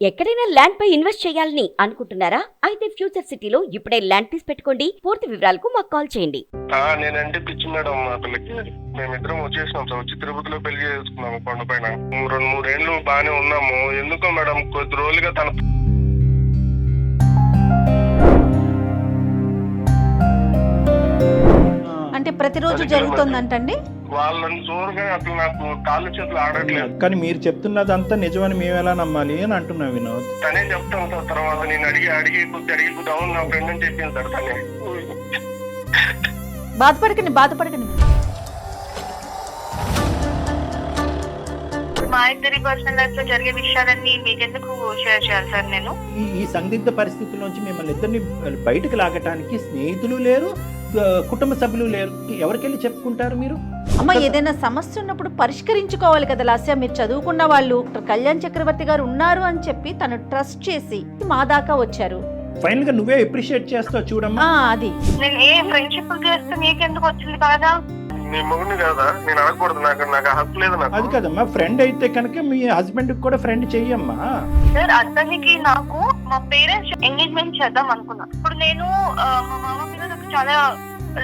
ఎక్కడైనా ల్యాండ్ పై ఇన్వెస్ట్ చేయాలని అనుకుంటున్నారా? అయితే ఫ్యూచర్ సిటీలో ఇప్పుడే ల్యాండ్ తీసి పెట్టుకోండి. పూర్తి వివరాలకు మాకు కాల్ చేయండి. నేనంటే పిచ్చి మేడం మా పిల్లకి. మేమిద్దరం వచ్చేసినాం సార్, వచ్చి తిరుపతిలో పెళ్లి చేసుకున్నాము కొండ పైన. 2-3 ఏళ్ళు బాగానే ఉన్నాము. ఎందుకో మేడం కొద్ది రోజులుగా తన అంటే ప్రతిరోజు జరుగుతుందంటండి. వాళ్ళని చూడగా అసలు నాకు కాళ్ళు చేతులు ఆడట్లేదు. కానీ మీరు చెప్తున్నదంతా నిజమని మేము ఎలా నమ్మాలి అని అంటున్నా వినోద్. తనే చెప్తాను సార్. తర్వాత నేను అడిగి కొద్ది అవును నా ఫ్రెండ్ అని చెప్పింది సార్ తనే. బాధపడకండి. మా ఇద్దరి పర్సనల్ లైఫ్ లో జరిగే విషయాలన్నీ మీకెందుకు షేర్ చేయాలి సార్? నేను ఈ సందిగ్ధ పరిస్థితుల నుంచి మిమ్మల్ని ఇద్దరిని బయటకు లాగటానికి స్నేహితులు లేరు, కుటుంబ సభ్యులు లేరు. ఎవరికెళ్ళి చెప్పుకుంటారు మీరు? అమ్మ, ఏదైనా సమస్య ఉన్నప్పుడు పరిష్కరించుకోవాలి కదా లాస్య. మీరు చదువుకున్న వాళ్ళు, కళ్యాణ్ చక్రవర్తి గారు ఉన్నారు అని చెప్పి తను ట్రస్ట్ చేసి మా దాకా వచ్చారు. ఫైనల్ గా నువ్వే అప్రిషియేట్ చేస్తావు చూడమ్మా. అది నేను ఏ ఫ్రెండ్షిప్ చేస్తే నీకెందుకు వచ్చింది కాదా? నీ మొగుని కదా నేను అడగకూడదు. నాకు హక్కు లేదు. నాకు అది కదమ్మా, ఫ్రెండ్ అయితే కనుక మీ హస్బెండ్ కూడా ఫ్రెండ్ చెయ్యమ్మా. సార్ అతనికి నాకు మా పేరెంట్స్ ఎంగేజ్మెంట్ చేద్దాం అనుకున్నా. ఇప్పుడు నేను మా మామ మీద నాకు చాలా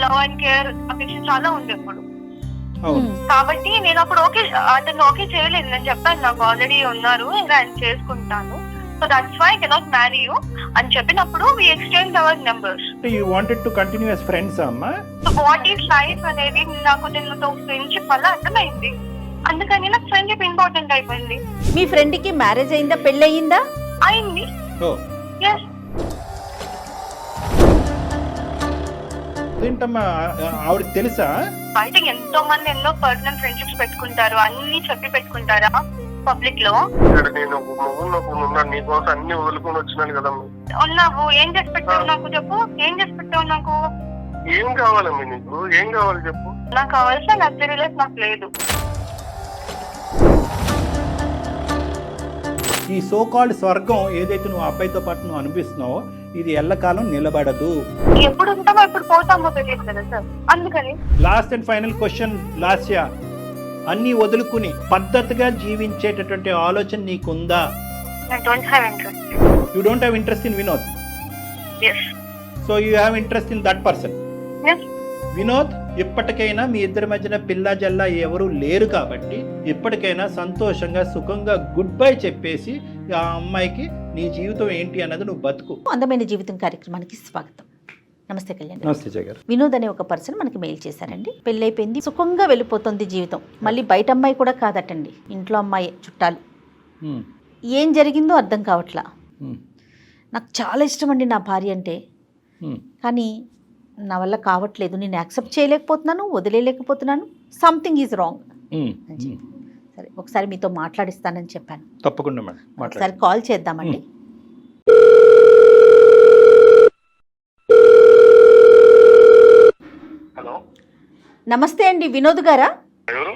లవ్ అండ్ కేర్ అఫెక్షన్ చాలా ఉంది ఇప్పుడు. కాబట్టి నేను అప్పుడు అతను ఓకే చేయలేదు. నేను చెప్పాను నాకు ఆల్రెడీ ఉన్నారు, ఇంకా ఆయన చేసుకుంటాను, so that's why I cannot marry you అని చెప్పినప్పుడు we exchange our numbers. You wanted to continue as friends అమ్మా. సో వాట్ ఈస్ లైఫ్ అనేది నాకు దీనితో ఫ్రెండ్షిప్ వల్ల అర్థమైంది. అందుకని నాకు ఫ్రెండ్షిప్ ఇంపార్టెంట్ అయిపోయింది. మీ ఫ్రెండ్ కి మ్యారేజ్ అయిందా, పెళ్లి అయిందా? అయింది. ఎస్. ఏంటమ్మా ఆవిడకి తెలుసా? బయట ఎంతో మంది ఎన్నో పర్సనల్ ఫ్రెండ్షిప్స్ పెట్టుకుంటారు, అన్ని చెప్పి పెట్టుకుంటారా పబ్లిక్ లో. నేను మొగుడు నీకోసం అన్ని వదులుకొని వచ్చినాను కదా. ఉన్నావు, ఏం చేసి పెట్టావు నాకు చెప్పు. ఏం చేసి పెట్టావు నాకు? ఏం కావాలమ్మా నీకు? ఏం కావాలి చెప్పు. నాకు కావాల్సిన లగ్జరీ లైఫ్ నాకు లేదు. ఈ సోకాల్డ్ స్వర్గం ఏదైతే నువ్వు అబ్బాయితో పాటు నువ్వు అనిపిస్తున్నావో ఇది ఎల్లకాలం నిలబడదు. ఎప్పుడు ఉంటామో ఎప్పుడు పోతామో తెలియదు కదా సార్. అందుకని last and final question Lasya, అన్ని వదులుకుని పద్ధతిగా జీవించేటటువంటి ఆలోచన నీకుందా? I don't have interest. You don't have interest in Vinod. Yes. So you have interest in that person. Yes. Vinod, ఇప్పటికైనా మీ ఇద్దరి మధ్యన పిల్ల జల్లా ఎవరు లేరు కాబట్టి ఇప్పటికైనా సంతోషంగా సుఖంగా గుడ్ బై చెప్పేసి ఆ అమ్మాయికి నీ జీవితం ఏంటి అన్నది నువ్వు బతుకు. అందమైన జీవితం కార్యక్రమానికి స్వాగతం. నమస్తే కళ్యాణ్. నమస్తే జగర్. వినోద్ అనే ఒక పర్సన్ మనకి మెయిల్ చేశారండి. పెళ్ళైపోయింది, సుఖంగా వెళ్ళిపోతుంది జీవితం. మళ్ళీ బయట అమ్మాయి కూడా కాదటండి, ఇంట్లో అమ్మాయి, చుట్టాలు. ఏం జరిగిందో అర్థం కావట్లా. నాకు చాలా ఇష్టం అండి నా భార్య అంటే, కానీ నా వల్ల కావట్లేదు. నేను యాక్సెప్ట్ చేయలేకపోతున్నాను, వదిలేయలేకపోతున్నాను. సంథింగ్ ఈజ్ రాంగ్ అని చెప్పి సరే ఒకసారి మీతో మాట్లాడిస్తానని చెప్పాను. తప్పకుండా మేడం, ఒకసారి కాల్ చేద్దామండి. హలో, నమస్తే అండి, వినోద్ గారా? ఎవరు?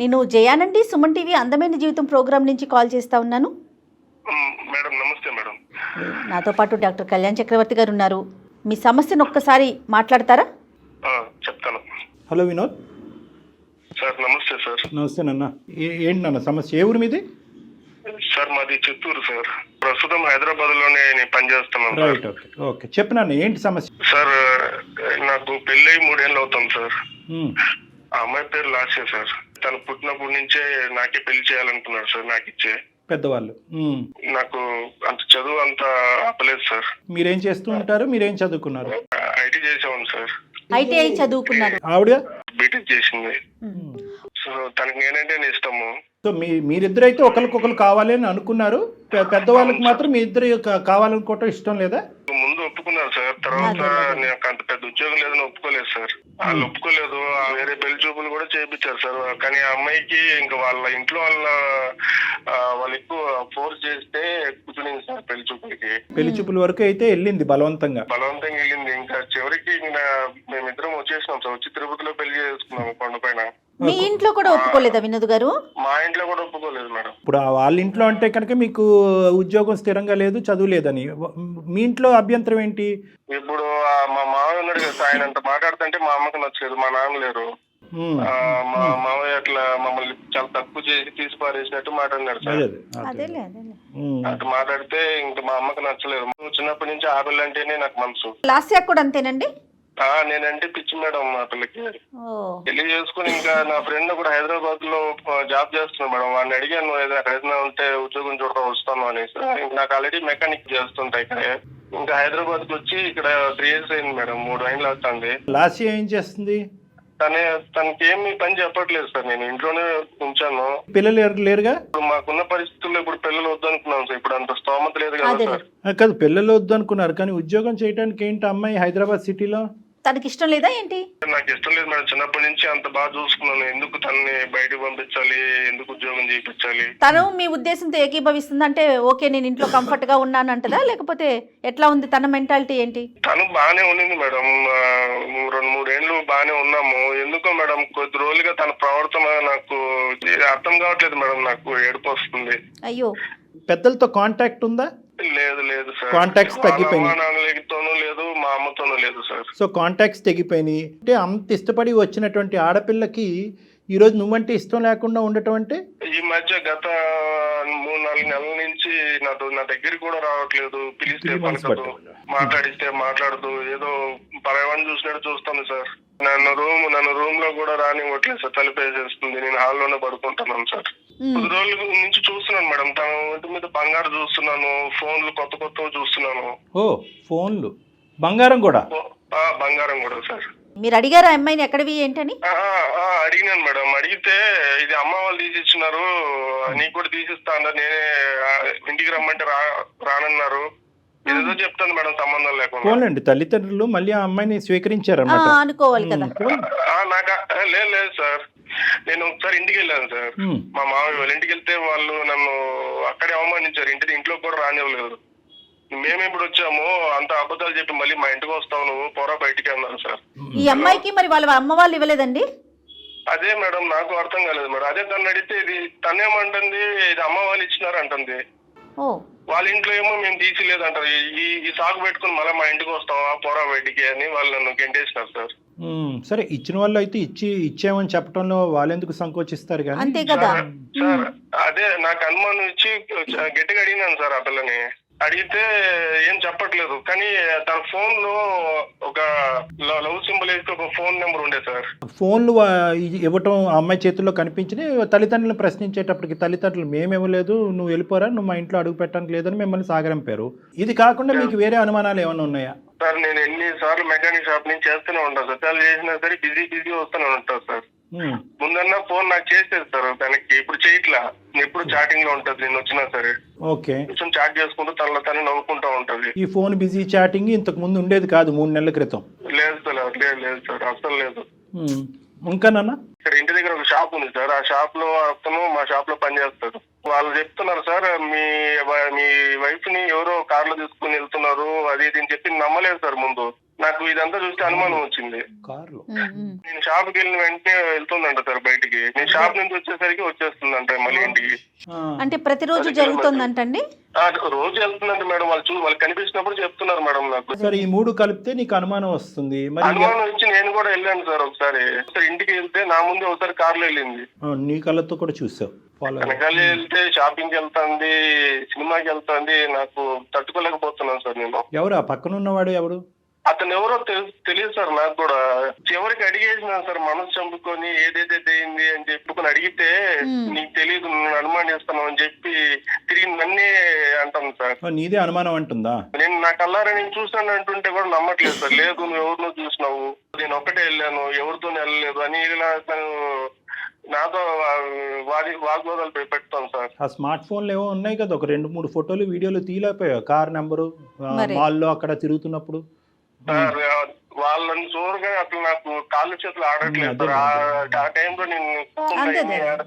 నేను జయానండి, సుమన్ టీవీ అందమైన జీవితం ప్రోగ్రామ్ నుంచి కాల్ చేస్తా ఉన్నాను. మేడం నమస్తే మేడం. నాతో పాటు డాక్టర్ కళ్యాణ్ చక్రవర్తి గారు ఉన్నారు. మీ సమస్యను ఒక్కసారి మాట్లాడతారా? చెప్తాను. Hello Vinod sir. నమస్తే సార్. నమస్తే నాన్న. ఏంటి నాన్న సమస్య? ఏ ఊరు మీది? సార్ మాది చిత్తూరు సార్. ప్రస్తుతం హైదరాబాద్ లోనే నేను పనిచేస్తున్నాను సార్. Right, okay okay. చెప్పు నాన్న, ఏంటి సమస్య? సార్ నాకు పెళ్ళై 3 ఏళ్ళు అవుతుంది సార్. ఆ అమ్మాయి పేరు లాస్య సార్. తను పుట్టినప్పటి నుంచే నాకే పెళ్లి చేయాలనుకున్నాడు సార్, నాకు ఇచ్చే పెద్దవాళ్ళు. నాకు అంత చదువు అంత ఆపలేదు సార్. మీరేం చేస్తూ ఉంటారు? మీరేం చదువుకున్నారు? IT చేసేవాను sir. ఐటీఐ చదువుకున్నారు. ఆవిడ బీటెక్ చేసింది. సో తనకి నేనంటే ఇష్టము. సో మీరిద్దరైతే ఒకరికొకరు కావాలి అని అనుకున్నారు. పెద్దవాళ్ళకి మాత్రం మీ ఇద్దరు కావాలనుకోవటం ఇష్టం లేదా? ముందు ఒప్పుకున్నారు సార్. తర్వాత నాకు అంత పెద్ద ఉద్యోగం లేదని ఒప్పుకోలేదు సార్. వాళ్ళు ఒప్పుకోలేదు. వేరే పెళ్లి చూపులు కూడా చేయించారు సార్. కానీ ఆ అమ్మాయికి ఇంకా వాళ్ళ ఇంట్లో వాళ్ళు ఎక్కువ ఫోర్స్ చేస్తే కూర్చునింది సార్ పెళ్లి చూపులకి. పెళ్లి చూపుల వరకు అయితే వెళ్ళింది బలవంతంగా వెళ్ళింది. ఇంకా చివరికి మేమిద్దరం వచ్చేసినాం సార్. వచ్చి తిరుపతిలో పెళ్లి చేసుకున్నాము కొండ పైన. మీ ఇంట్లో కూడా ఒప్పుకోలేదా వినోద్ గారు? మా ఇంట్లో కూడా ఒప్పుకోలేదు మేడం. ఇప్పుడు వాళ్ళ ఇంట్లో అంటే కనుక మీకు ఉద్యోగం స్థిరంగా లేదు, చదువు లేదని. మీ ఇంట్లో అభ్యంతరం ఏంటి? ఇప్పుడు మా మామ ఉన్నాడు కదా, ఆయన అంత మాట్లాడుతుంటే మా అమ్మకి నచ్చలేదు, మా నాన్న లేరు. మా మామయ్య అట్లా మమ్మల్ని చాలా తక్కువ చేసి తీసి పారేసినట్టు మాట్లాడినాడు సార్. అదేలే అటు మాట్లాడితే ఇంకా మా అమ్మకి నచ్చలేదు. చిన్నప్పటి నుంచి ఆ పిల్ల అంటేనే నాకు మనసు. లాస్యా కూడా అంతేనండి? నేనంటే పిచ్చి మేడం మా పిల్లకి. పెళ్లి చేసుకుని ఇంకా నా ఫ్రెండ్ కూడా హైదరాబాద్ లో జాబ్ చేస్తున్నాడు మేడం. వాడిని అడిగాను అక్కడ ఏదైనా ఉంటే ఉద్యోగం చూడటం వస్తాను అనేసి. నాకు ఆల్రెడీ మెకానిక్ చేస్తుంటాయి ఇక్కడ. ఇంకా హైదరాబాద్ కి వచ్చి ఇక్కడ 3 years అయింది మేడం, 3 ఏళ్ళు అవుతుంది. లాస్య ఏం చేస్తుంది? తనకి ఏమి పని చెప్పట్లేదు సార్. నేను ఇంట్లోనే ఉంచాను. పిల్లలు ఎవరు లేరుగా? ఇప్పుడు మాకున్న పరిస్థితుల్లో ఇప్పుడు పిల్లలు వద్దనుకున్నాం సార్. ఇప్పుడు అంత స్తోమత లేదు కదా సార్. కాదు, పిల్లలు వద్దు అనుకున్నారు కానీ ఉద్యోగం చేయడానికి ఏంటి అమ్మాయి హైదరాబాద్ సిటీలో? తనకి ఇష్టం లేదా ఏంటి? నాకు ఇష్టం లేదు మేడం. చిన్నప్పటి నుంచి అంత బాగా చూసుకున్నాను. ఎందుకు తనని బయటకు పంపించాలి, ఎందుకు ఉద్యోగం చేయించాలి? తను మీ ఉద్దేశంతో ఏకీభవిస్తుంది అంటే ఓకే నేను ఇంట్లో కంఫర్ట్ గా ఉన్నాను అంటదా, లేకపోతే ఎట్లా ఉంది తన మెంటాలిటీ ఏంటి? తను బాగానే ఉండింది మేడం. 2-3 ఏళ్ళు బాగానే ఉన్నాము. ఎందుకో మేడం కొద్ది రోజులుగా తన ప్రవర్తన నాకు అర్థం కావట్లేదు మేడం. నాకు ఏడుపు వస్తుంది. అయ్యో, పెద్దలతో కాంటాక్ట్ ఉందా? లేదు సార్. కాంటాక్ట్స్ తగ్గిపోయినాయి. నాన్నతోనూ లేదు, మా అమ్మతోనూ లేదు సార్. సో కాంటాక్ట్స్ తగ్గిపోయినాయి అంటే అంత ఇష్టపడి వచ్చినటువంటి ఆడపిల్లకి ఈ రోజు నువ్వంటే ఇష్టం లేకుండా ఉండటం అంటే? ఈ మధ్య గత 3-4 నెలల నుంచి నా దగ్గరికి కూడా రావట్లేదు. పిలిస్తే పలకదు, మాట్లాడిస్తే మాట్లాడదు. ఏదో పరవాడిని చూసినట్టు చూస్తాను సార్. నన్ను రూమ్ లో కూడా రానివ్వట్లేదు సార్. తలుపేసేస్తుంది. నేను హాల్లోనే పడుకుంటున్నాను సార్. 10 రోజుల నుంచి చూస్తున్నాను మేడం. తన ఒంటి మీద బంగారు చూస్తున్నాను, ఫోన్లు కొత్త చూస్తున్నాను. ఓ, ఫోన్లు, బంగారం కూడా? బంగారం కూడా సార్. మీరు అడిగారా అమ్మాయిని ఎక్కడివి ఏంటని? అడిగినాను మేడం. అడిగితే ఇది అమ్మ వాళ్ళు తీసిచ్చినారు, నీకు కూడా తీసిస్తా అన్నారు. నేనే ఇంటికి రమ్మంటే రానన్నారు. ఏదో చెప్తాను మేడం సంబంధం లేకుండా. పోలండి, తల్లిదండ్రులు మళ్ళీ ఆ అమ్మాయిని స్వీకరించారన్నమాట అనుకోవాలి కదా. లేదు సార్. నేను ఒకసారి ఇంటికి వెళ్ళాను సార్. మా మామయ్య వాళ్ళ ఇంటికి వెళ్తే వాళ్ళు నన్ను అక్కడే అవమానించారు. ఇంట్లో కూడా రానివ్వలేదు. మేము ఇప్పుడు వచ్చాము, అంత అబద్ధాలు చెప్పి మళ్ళీ మా ఇంటికి వస్తావు నువ్వు, పోరా బయటికి అన్నారు సార్. ఈ అమ్మాయికి మరి వాళ్ళ అమ్మ వాళ్ళు ఇవ్వలేదండి? అదే మేడం నాకు అర్థం కాలేదు మేడం. అదే తను అడిగితే ఇది తనేమంటుంది, ఇది అమ్మ వాళ్ళు ఇచ్చినారు అంటుంది. వాళ్ళ ఇంట్లో ఏమో మేము తీసిలేదు అంటారు. ఈ సాగు పెట్టుకుని మళ్ళీ మా ఇంటికి వస్తావా, పోరా బయటికి అని వాళ్ళు నన్ను గెంటేసినారు సార్. సరే, ఇచ్చిన వాళ్ళు అయితే ఇచ్చామని చెప్పడంలో వాళ్ళెందుకు సంకోచిస్తారు కానీ. అంతే కదా సార్. అదే నాకు అనుమానం ఇచ్చి గట్టిగా అడిగినాను సార్ ఆ పిల్లని. అడిగితే ఏం చెప్పట్లేదు. కానీ తన ఫోన్ లో ఒక లవ్ సింబల్ వేసి ఒక ఫోన్ నెంబర్ ఉండే సార్. ఫోన్లు ఇవ్వటం అమ్మాయి చేతుల్లో కనిపించింది. తల్లిదండ్రులను ప్రశ్నించేటప్పటికి తల్లిదండ్రులు మేము ఇవ్వలేదు, నువ్వు వెళ్ళిపోరా, నువ్వు మా ఇంట్లో అడుగు పెట్టడానికి లేదని మిమ్మల్ని సాగరంపారు. ఇది కాకుండా మీకు వేరే అనుమానాలు ఏమైనా ఉన్నాయా? సార్ నేను ఎన్నిసార్లు మెకానిక్ షాప్ నుంచి చేస్తూనే ఉంటాను సార్. చాలా చేసినా సరే బిజీ వస్తూనే ఉంటాను సార్. ముందన్నా ఫోన్ నాకు చేసేది సార్ తనకి. ఇప్పుడు చేయట్లా. ఎప్పుడు చాటింగ్ లో ఉంటది. నేను వచ్చినా సరే ఓకే కొంచెం చాట్ చేసుకుంటూ తనలో నవ్వుకుంటా ఉంటది. ఈ ఫోన్ బిజీ చాటింగ్ ఇంతకు ముందు ఉండేది కాదు 3 నెలల క్రితం? లేదు సార్ అసలు లేదు. ఇంకానన్నా ఇక్కడ ఇంటి దగ్గర ఒక షాప్ ఉంది సార్. ఆ షాప్ లో అతను మా షాప్ లో పనిచేస్తాడు. వాళ్ళు చెప్తున్నారు సార్ మీ వైఫ్ ని ఎవరో కార్ లో తీసుకుని వెళ్తున్నారు అది ఇది అని చెప్పి నమ్మలేదు సార్. ముందు నాకు ఇదంతా చూస్తే అనుమానం వచ్చింది. నేను షాప్ కి వెళ్ళిన వెంటనే వెళ్తుందంట సార్ బయటికి. నేను షాప్ నుంచి వచ్చేసరికి వచ్చేస్తుందంట మళ్ళీ ఇంటికి. అంటే ప్రతిరోజు జరుగుతుందంటండి? రోజు వెళ్తుందంట మేడం. వాళ్ళు కనిపించినప్పుడు చెప్తున్నారు మేడం నాకు. సరే, ఈ 3 కలిపితే నీకు అనుమానం వస్తుంది. అనుమానం వచ్చి నేను కూడా వెళ్ళాను సార్. ఒకసారి ఇంటికి వెళ్తే నా ముందే ఒకసారి కార్ లో వెళ్ళింది. నీ కళ్ళతో కూడా చూసావు? వెనకాల వెళ్తే షాపింగ్ వెళ్తాంది, సినిమాకి వెళ్తాంది. నాకు తట్టుకోలేకపోతున్నాను సార్ నేను. ఎవరు ఆ పక్కన ఉన్నవాడు? ఎవరు అతను? ఎవరో తెలియదు సార్ నాకు కూడా. చివరికి అడిగేసినాను సార్ మనసు చంపుకొని ఏదైతే అయింది అని చెప్పుకొని అడిగితే నీకు తెలియదు, నేను అనుమానిస్తాను అని చెప్పి తిరిగి నన్నే అంటాను సార్. నీదే అనుమానం అంటుందా? నేను నా కల్లారా నేను చూసాను అంటుంటే కూడా నమ్మట్లేదు సార్. లేదు నువ్వు ఎవరినో చూసినావు, నేను ఒక్కటే వెళ్ళాను, ఎవరితో వెళ్ళలేదు అని ఇలా నాతో వాగ్వాదాలు పెడతాను సార్. ఆ స్మార్ట్ ఫోన్లు ఏవో ఉన్నాయి కదా, ఒక 2-3 ఫోటోలు వీడియోలు తీయలేకపోయావు? కార్ నెంబరు మాల్లో అక్కడ తిరుగుతున్నప్పుడు వాళ్ళని చూడగా అసలు నాకు కాళ్ళు చేతులు ఆడట్లేదు సార్. ఆ టైంలో నేను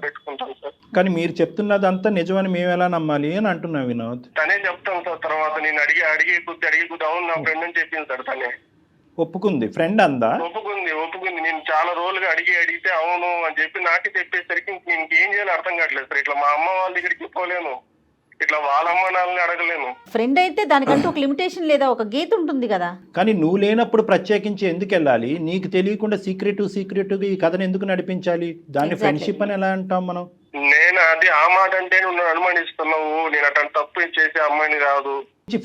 పెట్టుకుంటాను సార్. కానీ మీరు చెప్తున్నదంతా నిజమని మేము ఎలా నమ్మాలి అని అంటున్నా వినోద్. తనే చెప్తాను సార్. తర్వాత నేను అడిగే కొద్ది అవును నా ఫ్రెండ్ అని చెప్పింది సార్. తనే ఒప్పుకుంది. ఫ్రెండ్ అందా? ఒప్పుకుంది. నేను చాలా రోజులుగా అడిగితే అవును అని చెప్పి నాకే చెప్పేసరికి నేను ఏం చేయాలో అర్థం కావట్లేదు సార్. ఇట్లా మా అమ్మ వాళ్ళ దగ్గరికి పోలేను. ఇట్లా వాళ్ళ అమ్మ నాన్నని అడగలేను. ఫ్రెండ్ అయితే దానికంటూ ఒక లిమిటేషన్ లేదా ఒక గీత ఉంటుంది కదా. కానీ నువ్వు లేనప్పుడు ప్రత్యేకించి ఎందుకు వెళ్ళాలి? నీకు తెలియకుండా సీక్రెట్గా ఈ కథను ఎందుకు నడిపించాలి? దాన్ని Exactly. ఫ్రెండ్షిప్ అని ఎలా అంటాం మనం? నేను అది ఆ మాట అంటే నువ్వు అనుమానిస్తున్నావు. నేను అట్లాంటి తప్పు చేసే అమ్మాయిని కాదు.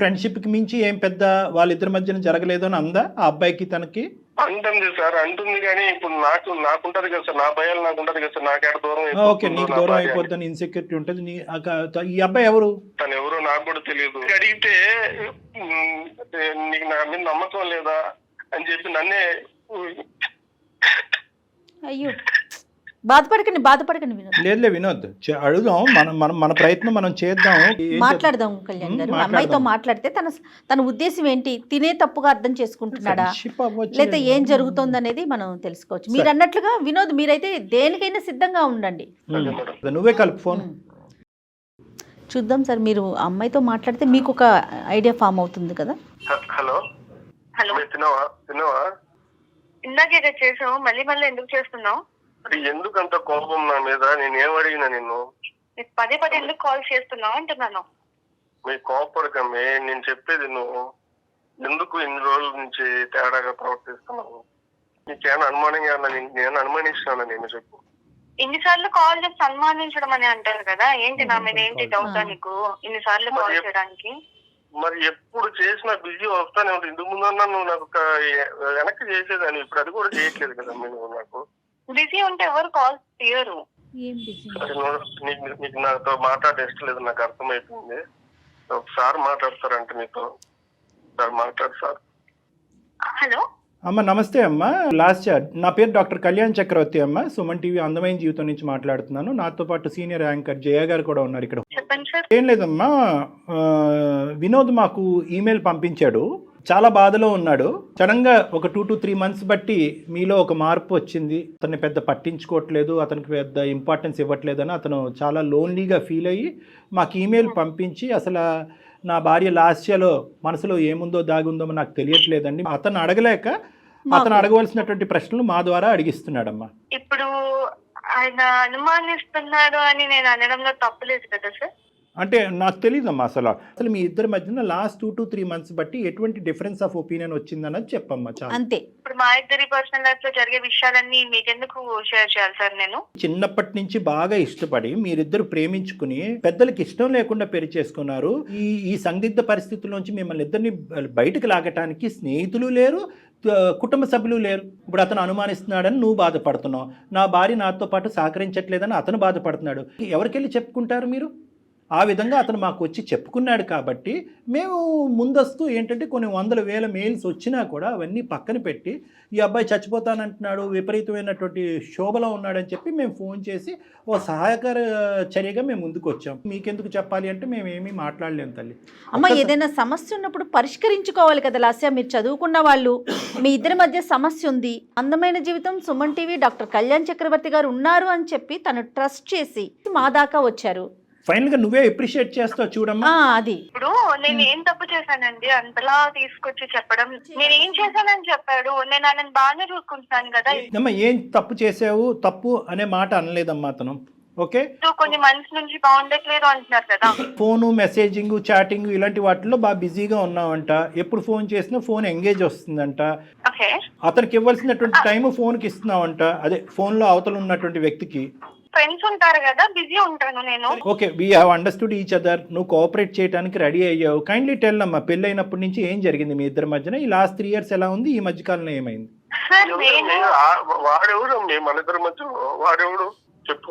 ఫ్రెండ్షిప్ కి మించి ఏం పెద్ద వాళ్ళిద్దరి మధ్యన జరగలేదు అని అందా ఆ అబ్బాయికి తనకి? అంటుంది సార్, అంటుంది. కానీ ఇప్పుడు నాకుంటది కదా సార్, నా భయాలు నాకుంటది కదా సార్. నాకేట దూరం ఓకే, నీకు దూరం అయిపోద్దని ఇన్సెక్యూరిటీ ఉంటుంది. ఈ అబ్బాయి ఎవరు? తను ఎవరో నాకు కూడా తెలియదు. అడిగితే నీకు నా మీద నమ్మకం లేదా అని చెప్పి నన్నే. అయ్యో, బాధపడకండి వినోద్. లేదులే వినోద్, అడుగుదాం. మన ప్రయత్నం మనం చేద్దాం. మాట్లాడదాం కళ్యాణ్ గారు. అమ్మాయితో మాట్లాడితే తన ఉద్దేశం ఏంటి, తినే తప్పుగా అర్థం చేసుకుంటున్నాడా, లేదా ఏం జరుగుతోంది అనేది మనం తెలుసుకోవచ్చు. మీరు అన్నట్లుగా వినోద్, మీరైతే దేనికైనా సిద్ధంగా ఉండండి. నువ్వే కలుపు ఫోన్. చూద్దాం సార్, మీరు అమ్మాయితో మాట్లాడితే మీకు ఒక ఐడియా ఫామ్ అవుతుంది కదా. హలో హలో, తిన్నావా? ఇందాకే చేసావు, మళ్ళీ ఎందుకు చేస్తున్నావు? ఎందుకు అంత కోపం నా మీద? నేనేం అడిగినా నిన్ను? పదే ఎందుకు కాల్ చేస్తున్నావు అంటున్నాను. మీ కోపడకమే, నేను చెప్పేది నువ్వు ఎందుకు ఇన్ని రోజుల నుంచి తేడాగా ప్రవర్తిస్తున్నావు? నీకేమైనా అనుమానంగా నేను అనుమానిస్తున్నాను? నేను చెప్పు. ఇన్నిసార్లు కాల్ చేసి సన్మానించడం అని అంటారు కదా, ఏంటి నా మీద ఏంటి డౌట్ నీకు ఇన్నిసార్లు కాల్ చేయడానికి? మరి ఎప్పుడు చేసినా బిజీ వస్తానే ఉంటుంది. ఇందుకు ముందన్నా నువ్వు నాకు వెనక్కి చేసేదాన్ని, ఇప్పుడు అది కూడా చేయట్లేదు కదా నువ్వు. నాకు బిజీ ఉంటే ఎవరు కాల్ తీయరు. నీకు నాతో మాట్లాడే ఇష్టం లేదు, నాకు అర్థమైపోయింది. ఒకసారి మాట్లాడతారంటే నీతో మాట్లాడు సార్. హలో అమ్మ, నమస్తే అమ్మ. నా పేరు డాక్టర్ కళ్యాణ్ చక్రవర్తి అమ్మ. సుమన్ టీవీ అందమైన జీవితం నుంచి మాట్లాడుతున్నాను. నాతో పాటు సీనియర్ యాంకర్ జయ గారు కూడా ఉన్నారు ఇక్కడ. చెప్పండి సార్. ఏం లేదమ్మా, వినోద్ మాకు ఈమెయిల్ పంపించాడు. చాలా బాధలో ఉన్నాడు. సడన్ గా ఒక 2 to 3 months బట్టి మీలో ఒక మార్పు వచ్చింది. అతన్ని పెద్ద పట్టించుకోవట్లేదు, అతనికి పెద్ద ఇంపార్టెన్స్ ఇవ్వట్లేదు అని అతను చాలా లోన్లీగా ఫీల్ అయ్యి మాకు ఈమెయిల్ పంపించి, అసలు నా భార్య లాస్యలో మనసులో ఏముందో దాగుందో నాకు తెలియట్లేదండి, అతను అడగలేక అతను అడగవలసినటువంటి ప్రశ్నలు మా ద్వారా అడిగిస్తున్నాడమ్మా. ఇప్పుడు ఆయన అనుమానిస్తున్నాడు అని నేను అనడంలో తప్పులేదు కదా సార్? అంటే నాకు తెలియదమ్మా, అసలు మీ ఇద్దరి మధ్యన లాస్ట్ 2 to 3 months బట్టి ఎటువంటి డిఫరెన్స్ ఆఫ్ ఒపీనియన్ వచ్చిందన్నది చెప్పమ్మా. చాలా అంతే. ఇప్పుడు మా ఇద్దరి పర్సనల్ లైఫ్ లో జరిగే విషయాలన్నీ మీకెందుకు షేర్ చేయాలి సార్? నేను చిన్నప్పటి నుంచి బాగా ఇష్టపడి మీరిద్దరు ప్రేమించుకుని పెద్దలకి ఇష్టం లేకుండా పెళ్లి చేసుకున్నారు. ఈ సందిగ్ధ పరిస్థితుల్లోంచి మిమ్మల్ని ఇద్దరిని బయటకు లాగటానికి స్నేహితులు లేరు, కుటుంబ సభ్యులు లేరు. ఇప్పుడు అతను అనుమానిస్తున్నాడని నువ్వు బాధపడుతున్నావు, నా భార్య నాతో పాటు సహకరించట్లేదని అతను బాధపడుతున్నాడు. ఎవరికెళ్ళి చెప్పుకుంటారు మీరు? ఆ విధంగా అతను మాకు వచ్చి చెప్పుకున్నాడు కాబట్టి మేము ముందస్తు ఏంటంటే కొన్ని 100,000 మెయిల్స్ వచ్చినా కూడా అవన్నీ పక్కన పెట్టి, ఈ అబ్బాయి చచ్చిపోతానంటున్నాడు, విపరీతమైనటువంటి శోభలో ఉన్నాడని చెప్పి మేము ఫోన్ చేసి ఓ సహాయకర చర్యగా మేము ముందుకు వచ్చాం. మీకెందుకు చెప్పాలి అంటే మేము ఏమీ మాట్లాడలేము తల్లి. అమ్మ, ఏదైనా సమస్య ఉన్నప్పుడు పరిష్కరించుకోవాలి కదా లాస్య. మీరు చదువుకున్న వాళ్ళు, మీ ఇద్దరి మధ్య సమస్య ఉంది, అందమైన జీవితం సుమన్ టీవీ డాక్టర్ కళ్యాణ్ చక్రవర్తి గారు ఉన్నారు అని చెప్పి తను ట్రస్ట్ చేసి మా దాకా వచ్చారు. ఫైనల్ గా నువ్వే అప్రిషియేట్ చేస్తావు చూడమ్మా. అది ఇప్పుడు నేను ఏం తప్పు చేశానండి అంతలా తీసుకొచ్చి చెప్పడం? నేను ఏం చేశానని చెప్పాడు, నేను ఆయన బాగానే చూసుకుంటున్నాను కదా. అమ్మా, ఏం తప్పు చేసావు? తప్పు అనే మాట అనలేదమ్మా అతను. ఓకే, కొన్ని మంత్స్ నుంచి బాగుండట్లేదు అంటున్నారు కదా. ఫోను, మెసేజింగ్, చాటింగ్ ఇలాంటి వాటిలో బాగా బిజీగా ఉన్నావంట. ఎప్పుడు ఫోన్ చేసినా ఫోన్ ఎంగేజ్ వస్తుందంట. అతనికి ఇవ్వాల్సినటువంటి టైం ఫోన్కి ఇస్తున్నావంట, అదే ఫోన్లో అవతల ఉన్నటువంటి వ్యక్తికి. ఫ్రెండ్స్ ఉంటారు కదా, బిజీ ఉంటాను నేను. Okay, we have understood each other. నువ్వు కోఆపరేట్ చేయడానికి రెడీ అయ్యావు. కైండ్లీ టెల్ అమ్మా, పెళ్ళైనప్పటి నుంచి ఏం జరిగింది మీ ఇద్దరి మధ్యన? ఈ లాస్ట్ 3 years ఎలా ఉంది? ఈ మధ్య కాలంలో ఏమైంది? వాడెవడు మన ఇద్దరి మధ్య? వాడెవడు చెప్పు.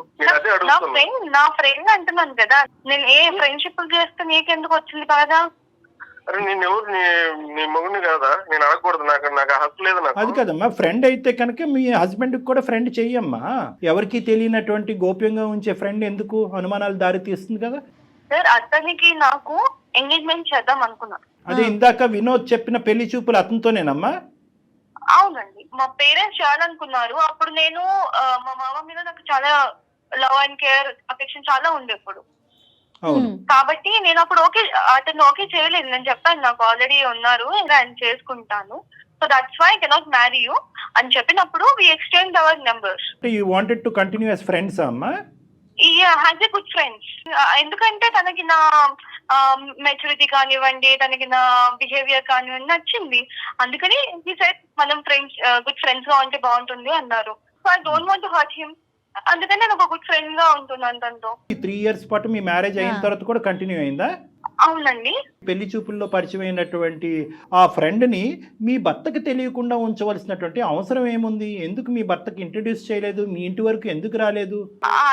నా ఫ్రెండ్ అంటున్నాను కదా. నేను ఏ ఫ్రెండ్షిప్ చేస్తే నీకెందుకు వచ్చింది బాగా? అరే నేను ఎవరు? నీ మొగుడిని కాదా? నేను అడగకూడదు? నాకు హక్కు లేదు. అది కదమ్మా, ఫ్రెండ్ అయితే కనుక మీ హస్బెండ్ కి కూడా ఫ్రెండ్ చెయ్యమ్మా. ఎవరికి తెలియనటువంటి గోప్యంగా ఉంచే ఫ్రెండ్ ఎందుకు అనుమానాలు దారి తీస్తుంది కదా. సార్, అతనికి నాకు ఎంగేజ్మెంట్ చేద్దాం అనుకున్నా. అదే ఇందాక వినోద్ చెప్పిన పెళ్లి చూపులు అతనితోనేనమ్మా? అవునండి, మా పేరెంట్స్ చేయాలనుకున్నారు. అప్పుడు నేను మా మామ మీద నాకు చాలా లవ్ అండ్ కేర్ అఫెక్షన్ చాలా ఉండే అప్పుడు. కాబట్టి నేను అప్పుడు అతను ఓకే చేయలేదు. నేను చెప్పాను నాకు ఆల్రెడీ ఉన్నారు, ఇంకా ఆయన చేసుకుంటాను, so that's why I cannot marry you అని చెప్పినప్పుడు we exchange our numbers. You wanted to continue as friends అమ్మా? Has a good friends. ఎందుకంటే తనకి నా మెచ్యూరిటీ కానివ్వండి, తనకి నా బిహేవియర్ కానివ్వండి నచ్చింది. అందుకని ఈ సెట్ మనం ఫ్రెండ్స్ గుడ్ ఫ్రెండ్స్ గా ఉంటే బాగుంటుంది అన్నారు. So I don't want to hurt him. అందుకని నేను ఒక గుడ్ ఫ్రెండ్ గా ఉంటున్నాను తనతో. 3 years పాటు మీ మ్యారేజ్ అయిన తర్వాత కూడా కంటిన్యూ అయిందా? అవునండి. పెళ్లి చూపుల్లో పరిచయం అయినటువంటి ఆ ఫ్రెండ్ని మీ భర్తకి తెలియకుండా ఉంచవలసినటువంటి అవసరం ఏముంది? ఎందుకు మీ భర్తకి ఇంట్రడ్యూస్ చేయలేదు? మీ ఇంటి వరకు ఎందుకు రాలేదు?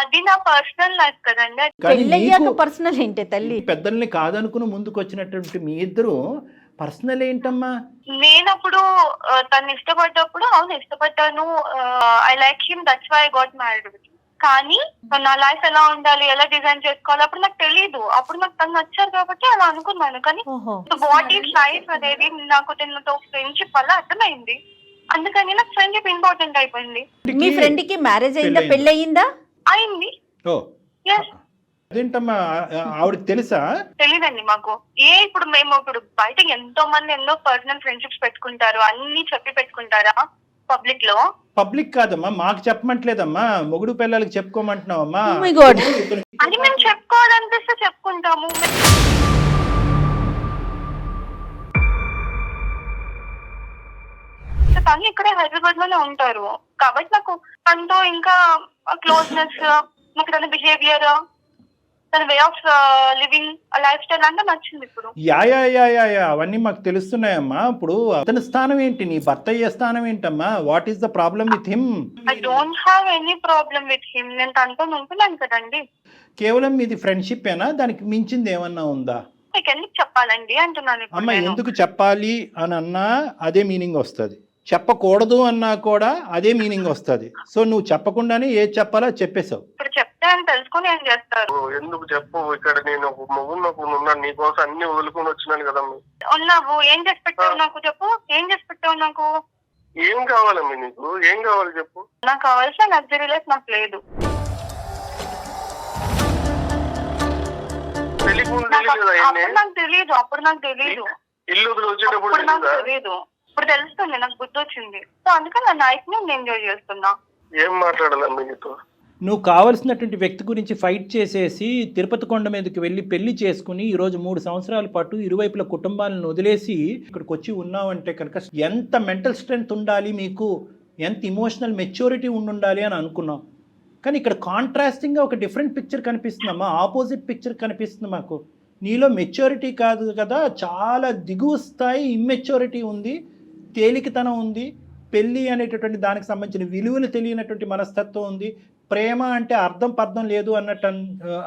అది నా పర్సనల్ లైఫ్ కదండి. కానీ పెళ్ళయ్యాక నీకు పర్సనల్ ఏంటి తల్లి? పెద్దల్ని కాదనుకుని ముందుకు వచ్చినటువంటి మీ ఇద్దరు పర్సనల్ ఏంటమ్మా? నేనప్పుడు తను ఇష్టపడ్డప్పుడు అవును ఇష్టపడ్డాను. I like him, that's why I got married with. కానీ నా లైఫ్ ఎలా ఉండాలి, ఎలా డిజైన్ చేసుకోవాలి అప్పుడు నాకు తెలియదు. అప్పుడు నాకు తను నచ్చారు కాబట్టి అలా అనుకున్నాను. కానీ వాట్ ఈస్ లైఫ్ అనేది నాకు తనతో ఫ్రెండ్షిప్ వల్ల అర్థమైంది. అందుకని నాకు ఫ్రెండ్షిప్ ఇంపార్టెంట్ అయిపోయింది. మీ ఫ్రెండ్ కి మ్యారేజ్ అయిందా, పెళ్ళి అయిందా? అయింది. ఎస్. అదేంటమ్మా ఆవిడకి తెలుసా? తెలీదండి మాకు. ఇప్పుడు మేము ఇప్పుడు బయట ఎంతో మంది ఎన్నో పర్సనల్ ఫ్రెండ్షిప్స్ పెట్టుకుంటారు, అన్ని చెప్పి పెట్టుకుంటారా పబ్లిక్ లో? పబ్లిక్ కాదమ్మా, మాకు చెప్పమంటలేదమ్మా, మొగుడు పిల్లలకి చెప్పుకోమంటున్నావమ్మా. అది మేము చెప్పుకోవాలనిపిస్తే చెప్పుకుంటాము. తను ఇక్కడే హైదరాబాద్ లోనే ఉంటారు కాబట్టి నాకు తనతో ఇంకా క్లోజ్నెస్, నాకు తన బిహేవియర్, తన way of living, life style అంతా నచ్చింది. ఇప్పుడు అవన్నీ మాకు తెలుస్తున్నాయమ్మా. ఇప్పుడు అతని స్థానం ఏంటి, నీ భర్త అయ్యే స్థానం ఏంటమ్మా? What is the problem with him? I don't have any problem with him. నేను తనతో ఉంటున్నాను కదండి. కేవలం మీది ఫ్రెండ్షిప్ ఏనా? దానికి మించింది ఏమన్నా ఉందా? మీకు ఎందుకు చెప్పాలండి అంటున్నాను. అమ్మ ఎందుకు చెప్పాలి అని అన్నా అదే మీనింగ్ వస్తుంది, చెప్పకూడదు అన్నా కూడా అదే మీనింగ్ వస్తుంది. సో నువ్వు చెప్పకుండానే ఏది చెప్పాలో చెప్పేశావు. ఇప్పుడు చెప్తే అని తెలుసుకుని ఏం చేస్తారు? ఎందుకు చెప్పు? ఇక్కడ నేను ఉన్నాను, నీకోసం అన్ని వదులుకొని వచ్చినాను కదా. ఉన్నావు, ఏం చేసి పెట్టావు నాకు చెప్పు. ఏం చేసి పెట్టావు నాకు? ఏం కావాలమ్మా నీకు? ఏం కావాలి చెప్పు. నాకు కావాల్సిన లగ్జరీ లైఫ్ నాకు లేదు. నాకు తెలియదు. అప్పుడు నాకు తెలియదు. ఇల్లు వచ్చేటప్పుడు నాకు తెలియదు. ఇప్పుడు తెలుస్తుంది, నాకు బుద్ధి వచ్చింది. సో అందుకని నా లైఫ్ నేను ఎంజాయ్ చేస్తున్నా. ఏం మాట్లాడాలమ్మా నీతో? నువ్వు కావలసినటువంటి వ్యక్తి గురించి ఫైట్ చేసేసి తిరుపతి కొండ మీదకి వెళ్ళి పెళ్లి చేసుకుని ఈరోజు 3 సంవత్సరాల పాటు ఇరువైపుల కుటుంబాలను వదిలేసి ఇక్కడికి వచ్చి ఉన్నావంటే కనుక ఎంత మెంటల్ స్ట్రెంగ్త్ ఉండాలి మీకు, ఎంత ఇమోషనల్ మెచ్యూరిటీ ఉండాలి అని అనుకున్నాం. కానీ ఇక్కడ కాంట్రాస్టింగ్గా ఒక డిఫరెంట్ పిక్చర్ కనిపిస్తుందమ్మా, ఆపోజిట్ పిక్చర్ కనిపిస్తుంది మాకు. నీలో మెచ్యూరిటీ కాదు కదా, చాలా దిగువ స్థాయి ఇమ్మెచ్యూరిటీ ఉంది, తేలికతనం ఉంది, పెళ్ళి అనేటటువంటి దానికి సంబంధించిన విలువలు తెలియనటువంటి మనస్తత్వం ఉంది, ప్రేమ అంటే అర్థం పర్థం లేదు అన్నట్టు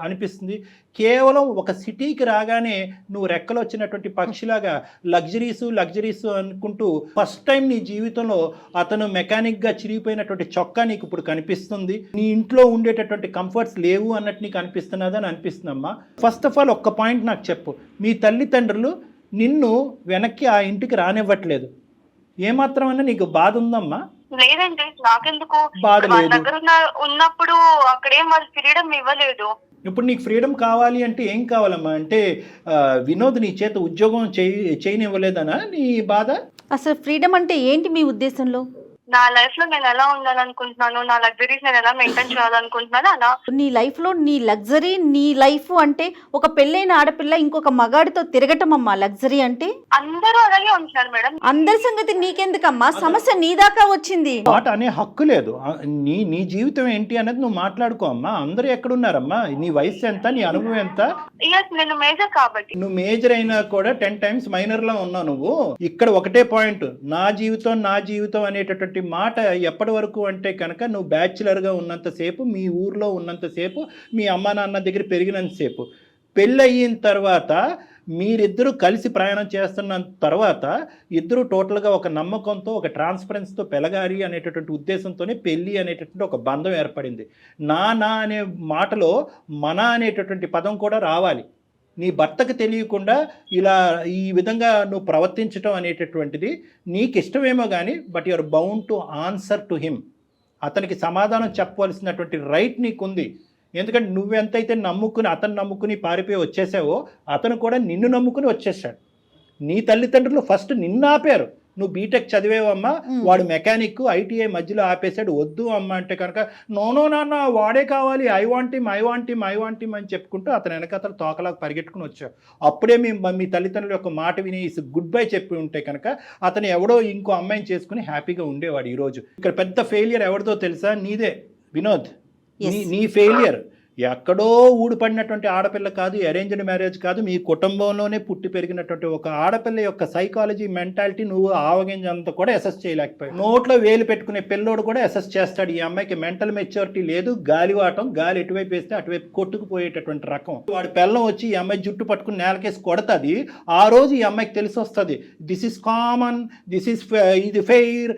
అనిపిస్తుంది. కేవలం ఒక సిటీకి రాగానే నువ్వు రెక్కలు వచ్చినటువంటి పక్షిలాగా లగ్జరీస్ అనుకుంటూ ఫస్ట్ టైం నీ జీవితంలో అతను మెకానిక్గా చిరిగిపోయినటువంటి చొక్కా నీకు ఇప్పుడు కనిపిస్తుంది. నీ ఇంట్లో ఉండేటటువంటి కంఫర్ట్స్ లేవు అన్నట్టు నీకు అనిపిస్తున్నదని అనిపిస్తుందమ్మా. ఫస్ట్ ఆఫ్ ఆల్ ఒక్క పాయింట్ నాకు చెప్పు, మీ తల్లిదండ్రులు నిన్ను వెనక్కి ఆ ఇంటికి రానివ్వట్లేదు, ఏమాత్రమన్నా నీకు బాధ ఉందమ్మా? లేదండి, నాకెందుకు బాధ లేదు. దగ్గర ఉన్నప్పుడు అక్కడేం వాళ్ళు ఫ్రీడమ్ ఇవ్వలేదు. ఇప్పుడు నీకు ఫ్రీడమ్ కావాలి అంటే ఏం కావాలమ్మా? అంటే వినోద్ నీ చేత ఉద్యోగం చేయనివ్వలేదనా నీ బాధ? అసలు ఫ్రీడమ్ అంటే ఏంటి మీ ఉద్దేశంలో? నా లైఫ్ లో నేను ఎలా ఉండాలనుకుంటున్నాను, నా లగ్జరీస్ నేను ఎలా మెయింటైన్ చేయాలనుకుంటున్నాను అలా. నీ లైఫ్ లో నీ లగ్జరీ, నీ లైఫ్ అంటే ఒక పెళ్ళైన ఆడపిల్ల ఇంకొక మగాడితో తిరగటం అమ్మా లగ్జరీ అంటే. అందరూ అలాగే ఉంటున్నారు మేడం. అందరి సంగతి నీకెందుకమ్మా, సమస్య నీ దాకా వచ్చింది. మాట అనే హక్కు లేదు. నీ జీవితం ఏంటి అనేది నువ్వు మాట్లాడుకో అమ్మా. అందరూ ఎక్కడున్నారమ్మా? నీ వయసు ఎంత, నీ అనుభవం ఎంత? నేను మేజర్ కాబట్టి. నువ్వు మేజర్ అయినా కూడా 10 times మైనర్ లో ఉన్నావు నువ్వు. ఇక్కడ ఒకటే పాయింట్, నా జీవితం అనేటటువంటి మాట ఎప్పటి వరకు అంటే కనుక నువ్వు బ్యాచులర్గా ఉన్నంతసేపు, మీ ఊర్లో ఉన్నంతసేపు, మీ అమ్మ నాన్న దగ్గర పెరిగినంతసేపు. పెళ్ళి అయిన తర్వాత మీరిద్దరూ కలిసి ప్రయాణం చేస్తున్న తర్వాత ఇద్దరు టోటల్గా ఒక నమ్మకంతో, ఒక ట్రాన్స్పరెన్స్తో పెరగాలి అనేటటువంటి ఉద్దేశంతోనే పెళ్ళి అనేటటువంటి ఒక బంధం ఏర్పడింది. నా అనే మాటలో మన అనేటటువంటి పదం కూడా రావాలి. నీ భర్తకు తెలియకుండా ఇలా ఈ విధంగా నువ్వు ప్రవర్తించడం అనేటటువంటిది నీకు ఇష్టమేమో కానీ but your bound to answer to him. అతనికి సమాధానం చెప్పవలసినటువంటి రైట్ నీకుంది. ఎందుకంటే నువ్వెంతైతే అతను నమ్ముకుని పారిపోయి వచ్చేసావో అతను కూడా నిన్ను నమ్ముకుని వచ్చేసాడు. నీ తల్లిదండ్రులు ఫస్ట్ నిన్ను ఆపారు, నువ్వు బీటెక్ చదివేవమ్మా, వాడు మెకానిక్ ఐటీఐ మధ్యలో ఆపేశాడు, వద్దు అమ్మ అంటే కనుక నో నాన్న వాడే కావాలి, ఐ వాంట్ హిమ్ అని చెప్పుకుంటూ అతను వెనక తోకలాగా పరిగెట్టుకుని వచ్చావు. అప్పుడే మీ తల్లిదండ్రుల యొక్క మాట విని గుడ్ బై చెప్పి ఉంటే కనుక అతను ఎవడో ఇంకో అమ్మాయిని చేసుకుని హ్యాపీగా ఉండేవాడు. ఈరోజు ఇక్కడ పెద్ద ఫెయిలియర్ ఎవరిదో తెలుసా? నీదే వినోద్. నీ ఫెయిలియర్ ఎక్కడో ఊడిపడినటువంటి ఆడపిల్ల కాదు, అరేంజ్డ్ మ్యారేజ్ కాదు, మీ కుటుంబంలోనే పుట్టి పెరిగినటువంటి ఒక ఆడపిల్ల యొక్క సైకాలజీ మెంటాలిటీ నువ్వు ఆవగింజంతా కూడా అసెస్ చేయలేకపోయావు. నోట్లో వేలు పెట్టుకునే పిల్లోడు కూడా అసెస్ చేస్తాడు, ఈ అమ్మాయికి మెంటల్ మెచ్యూరిటీ లేదు, గాలివాటం, గాలి ఎటువైపు వేస్తే అటువైపు కొట్టుకుపోయేటటువంటి రకం. వాడి పిల్లం వచ్చి ఈ అమ్మాయి జుట్టు పట్టుకుని నేలకేసి కొడతాది, ఆ రోజు ఈ అమ్మాయికి తెలిసి వస్తుంది దిస్ ఈస్ కామన్, ఇది fair,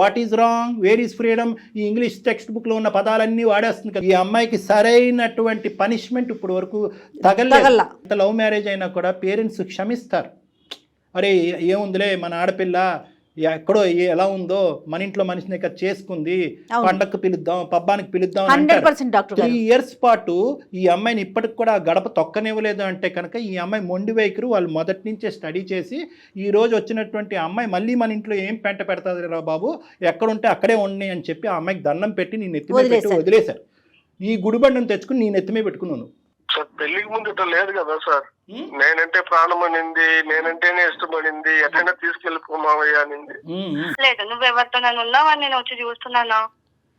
what is wrong, where is freedom, ఈ ఇంగ్లీష్ టెక్స్ట్ బుక్లో ఉన్న పదాలన్నీ వాడేస్తుంది కదా. ఈ అమ్మాయికి సరైనటువంటి పనిష్మెంట్ ఇప్పుడు వరకు తగల. లవ్ మ్యారేజ్ అయినా కూడా పేరెంట్స్ క్షమిస్తారు. అరే ఏముందిలే మన ఆడపిల్ల ఎక్కడో ఎలా ఉందో మన ఇంట్లో మనిషిని ఇక్కడ చేసుకుంది, పండగకు పిలుద్దాం, పబ్బానికి పిలుద్దాం. 3 years పాటు ఈ అమ్మాయిని ఇప్పటికి కూడా గడప తొక్కనివ్వలేదు అంటే కనుక ఈ అమ్మాయి మొండి వైఖరి వాళ్ళు మొదటి నుంచే స్టడీ చేసి ఈ రోజు వచ్చినటువంటి అమ్మాయి మళ్ళీ మన ఇంట్లో ఏం పెంట పెడతాది రా బాబు, ఎక్కడుంటే అక్కడే ఉండి అని చెప్పి ఆ అమ్మాయికి దండం పెట్టి నీ నెత్తి మీద పెట్టి వదిలేశారు. ఈ గుడిబండను తెచ్చుకుని నీ నెత్తి మీద పెట్టుకున్నాను. సార్ పెళ్లికి ముందు ఇట్లా లేదు కదా సార్, నేనంటే ప్రాణం అనింది, నేనంటేనే ఇష్టపడింది, ఎక్కడైనా తీసుకెళ్ళిపోమావయ్యా అనింది. లేదు, నువ్వెవరితో నన్ను ఉన్నావని నేను వచ్చి చూస్తున్నానా?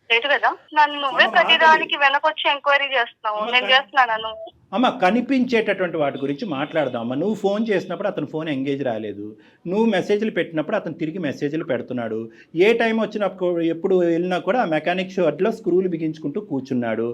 లేదు కదా, నన్ను నువ్వే ప్రతిదానికి వెనకొచ్చి ఎంక్వైరీ చేస్తున్నావు. నేను చేస్తున్నాను. అమ్మ కనిపించేటటువంటి వాటి గురించి మాట్లాడదాం అమ్మ. నువ్వు ఫోన్ చేసినప్పుడు అతను ఫోన్ ఎంగేజ్ రాలేదు, నువ్వు మెసేజ్లు పెట్టినప్పుడు అతను తిరిగి మెసేజ్లు పెడుతున్నాడు, ఏ టైం వచ్చినప్పుడు ఎప్పుడు వెళ్ళినా కూడా ఆ మెకానిక్ షాప్లో స్క్రూలు బిగించుకుంటూ కూర్చున్నాడు.